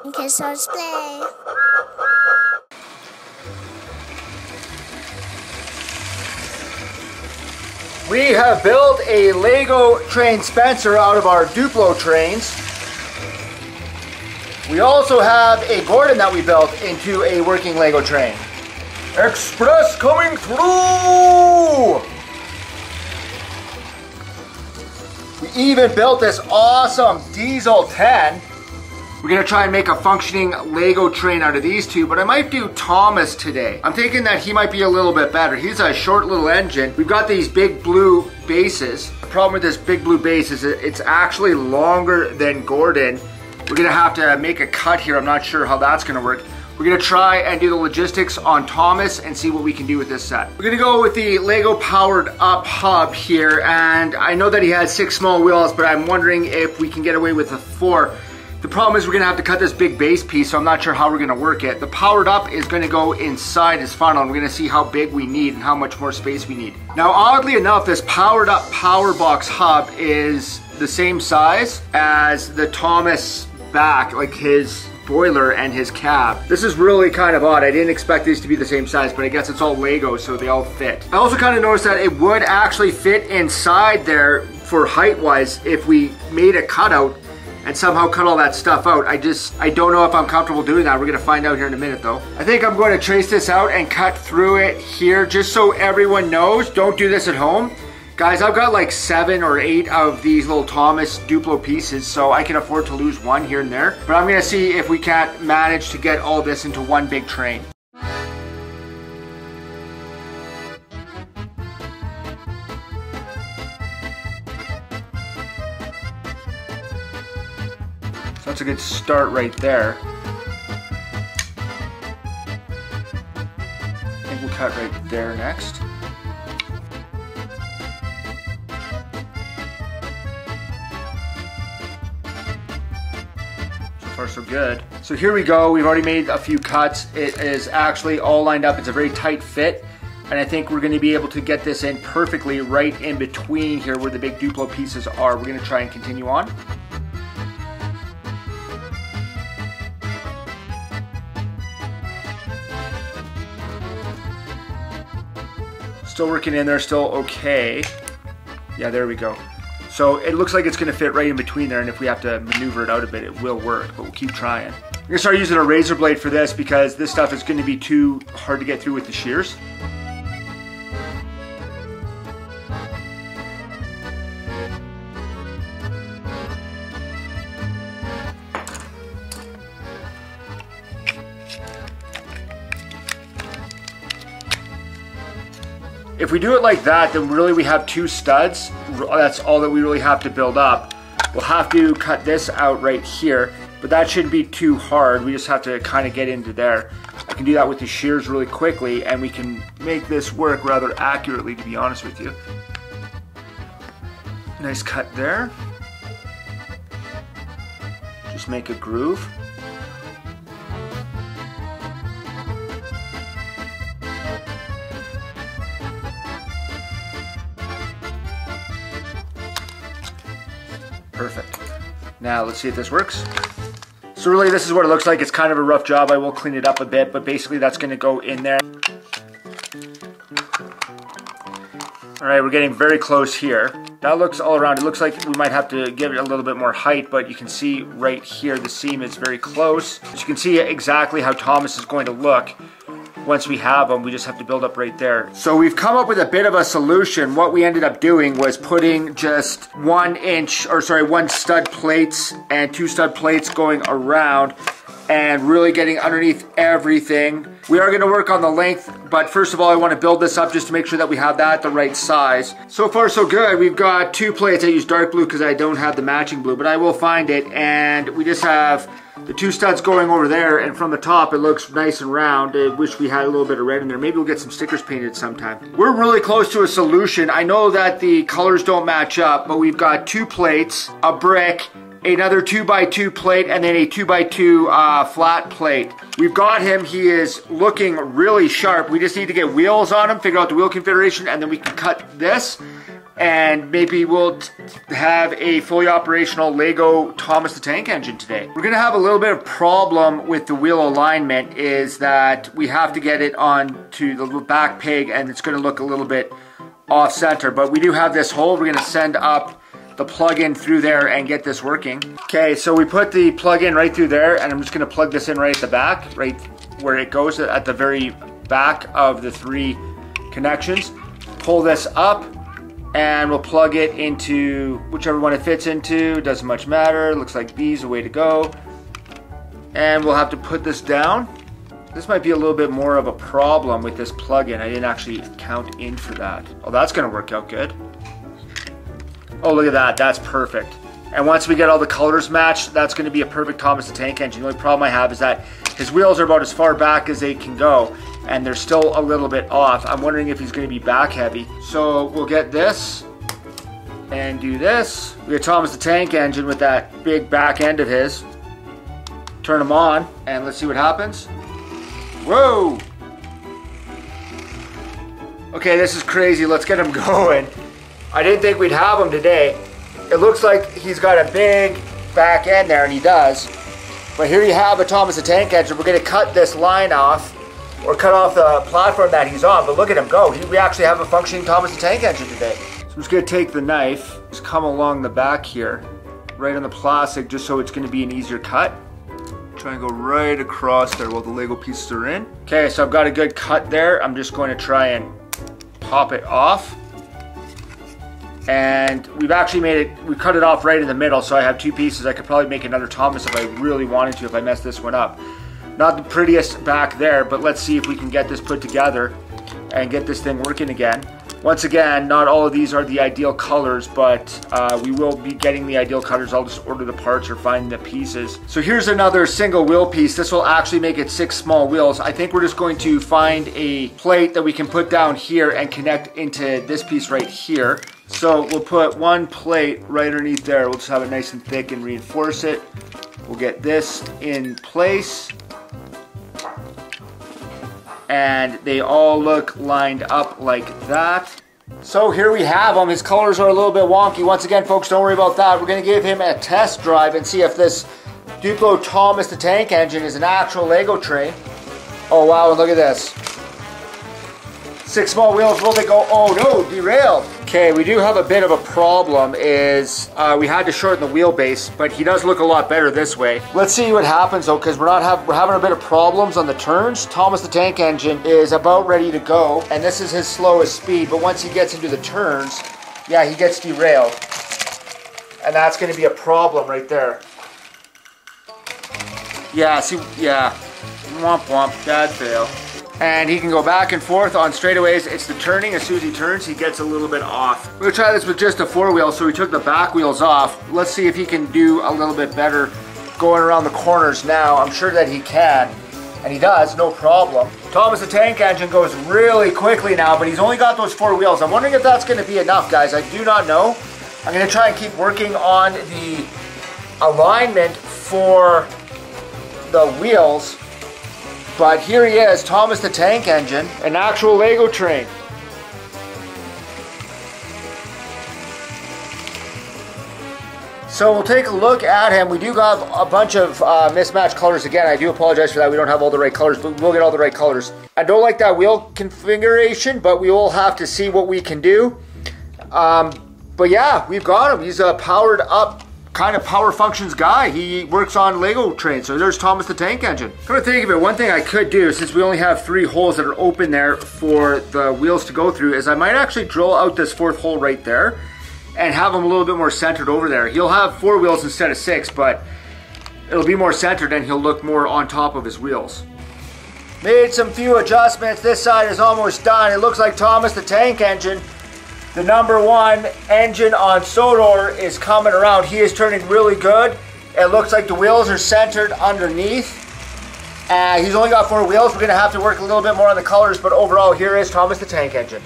Okay, so let's play. We have built a Lego train Spencer out of our Duplo trains. We also have a Gordon that we built into a working Lego train. Express coming through! We even built this awesome Diesel 10. We're gonna try and make a functioning Lego train out of these two, but I might do Thomas today. I'm thinking that he might be a little bit better. He's a short little engine. We've got these big blue bases. The problem with this big blue base is it's actually longer than Gordon. We're gonna have to make a cut here. I'm not sure how that's gonna work. We're gonna try and do the logistics on Thomas and see what we can do with this set. We're gonna go with the Lego powered up hub here, and I know that he has 6 small wheels, but I'm wondering if we can get away with a 4. The problem is we're gonna have to cut this big base piece, so I'm not sure how we're gonna work it. The powered up is gonna go inside his funnel, and we're gonna see how big we need and how much more space we need. Now, oddly enough, this powered up power box hub is the same size as the Thomas back, like his boiler and his cab. This is really kind of odd. I didn't expect these to be the same size, but I guess it's all Lego, so they all fit. I also kind of noticed that it would actually fit inside there for height-wise if we made a cutout and somehow cut all that stuff out. I don't know if I'm comfortable doing that. We're gonna find out here in a minute though. I think I'm going to trace this out and cut through it here just so everyone knows. Don't do this at home. Guys, I've got like 7 or 8 of these little Thomas Duplo pieces, so I can afford to lose one here and there. But I'm gonna see if we can't manage to get all this into one big train. So that's a good start right there. I think we'll cut right there next. So far so good. So here we go. We've already made a few cuts. It is actually all lined up. It's a very tight fit. And I think we're going to be able to get this in perfectly right in between here where the big Duplo pieces are. We're going to try and continue on. Still working in there, still okay. Yeah, there we go. So it looks like it's gonna fit right in between there, and if we have to maneuver it out a bit, it will work, but we'll keep trying. I'm gonna start using a razor blade for this because this stuff is gonna be too hard to get through with the shears. If we do it like that, then really we have 2 studs. That's all that we really have to build up. We'll have to cut this out right here, but that shouldn't be too hard. We just have to kind of get into there. I can do that with the shears really quickly, and we can make this work rather accurately, to be honest with you. Nice cut there. Just make a groove. Perfect. Now let's see if this works. So really this is what it looks like. It's kind of a rough job. I will clean it up a bit, but basically that's going to go in there. Alright, we're getting very close here. That looks all around. It looks like we might have to give it a little bit more height, but you can see right here the seam is very close. So you can see exactly how Thomas is going to look. Once we have them, we just have to build up right there. So we've come up with a bit of a solution. What we ended up doing was putting just 1 stud plates and 2 stud plates going around and really getting underneath everything. We are gonna work on the length, but first of all, I wanna build this up just to make sure that we have that the right size. So far, so good. We've got 2 plates. I use dark blue because I don't have the matching blue, but I will find it. And we just have the 2 studs going over there, and from the top it looks nice and round. I wish we had a little bit of red in there. Maybe we'll get some stickers painted sometime. We're really close to a solution. I know that the colors don't match up, but we've got 2 plates, a brick, another 2x2 plate, and then a 2x2 flat plate. We've got him. He is looking really sharp. We just need to get wheels on him, figure out the wheel configuration, and then we can cut this. and maybe we'll have a fully operational Lego Thomas the Tank Engine today. We're gonna have a little bit of problem with the wheel alignment, is that we have to get it onto the back peg and it's gonna look a little bit off center, but we do have this hole. We're gonna send up the plug-in through there and get this working. Okay, so we put the plug-in right through there, and I'm just gonna plug this in right at the back, right where it goes at the very back of the 3 connections. Pull this up, and we'll plug it into whichever one it fits into. Doesn't much matter. Looks like B's the way to go. And we'll have to put this down. This might be a little bit more of a problem with this plug-in. I didn't actually count in for that. Oh, that's gonna work out good. Oh, look at that, that's perfect. And once we get all the colors matched, that's gonna be a perfect Thomas the Tank Engine. The only problem I have is that his wheels are about as far back as they can go, and they're still a little bit off. I'm wondering if he's gonna be back heavy. So we'll get this, and do this. We got Thomas the Tank Engine with that big back end of his. Turn him on, and let's see what happens. Whoa! Okay, this is crazy, let's get him going. I didn't think we'd have him today. It looks like he's got a big back end there, and he does. But here you have a Thomas the Tank Engine. We're gonna cut this line off, or cut off the platform that he's on, but look at him go. We actually have a functioning Thomas the Tank Engine today. So I'm just gonna take the knife, just come along the back here, right on the plastic, just so it's gonna be an easier cut. Try and go right across there while the Lego pieces are in. Okay, so I've got a good cut there. I'm just going to try and pop it off. And we've actually we cut it off right in the middle, so I have 2 pieces. I could probably make another Thomas if I really wanted to, if I messed this one up. Not the prettiest back there, but let's see if we can get this put together and get this thing working again. Once again, not all of these are the ideal colors, but we will be getting the ideal colors. I'll just order the parts or find the pieces. So here's another single wheel piece. This will actually make it 6 small wheels. I think we're just going to find a plate that we can put down here and connect into this piece right here. So we'll put 1 plate right underneath there. We'll just have it nice and thick and reinforce it. We'll get this in place. And they all look lined up like that. So here we have him. His colors are a little bit wonky. Once again, folks, don't worry about that. We're going to give him a test drive and see if this Duplo Thomas the Tank Engine is an actual Lego train. Oh wow, and look at this. 6 small wheels, will they go? Oh no, derailed. Okay, we do have a bit of a problem, is we had to shorten the wheelbase, but he does look a lot better this way. Let's see what happens though, because we're having a bit of problems on the turns. Thomas the Tank Engine is about ready to go, and this is his slowest speed, but once he gets into the turns, yeah, he gets derailed. And that's gonna be a problem right there. Yeah, see, yeah, womp womp, bad fail. And he can go back and forth on straightaways. It's the turning. As soon as he turns, he gets a little bit off. We're gonna try this with just a 4-wheel, so we took the back wheels off. Let's see if he can do a little bit better going around the corners now. I'm sure that he can, and he does, no problem. Thomas the Tank Engine goes really quickly now, but he's only got those 4 wheels. I'm wondering if that's gonna be enough, guys. I do not know. I'm gonna try and keep working on the alignment for the wheels. But here he is, Thomas the Tank Engine, an actual Lego train. So we'll take a look at him. We do have a bunch of mismatched colors. Again, I do apologize for that. We don't have all the right colors, but we'll get all the right colors. I don't like that wheel configuration, but we will have to see what we can do. But yeah, we've got him. He's a powered up kind of power functions guy. He works on Lego trains. So there's Thomas the Tank Engine. Come to think of it, one thing I could do, since we only have 3 holes that are open there for the wheels to go through, is I might actually drill out this 4th hole right there and have him a little bit more centered over there. He'll have 4 wheels instead of 6, but it'll be more centered and he'll look more on top of his wheels. Made some few adjustments. This side is almost done. It looks like Thomas the Tank Engine, the #1 engine on Sodor, is coming around. He is turning really good. It looks like the wheels are centered underneath. He's only got 4 wheels. We're going to have to work a little bit more on the colors, but overall, here is Thomas the Tank Engine.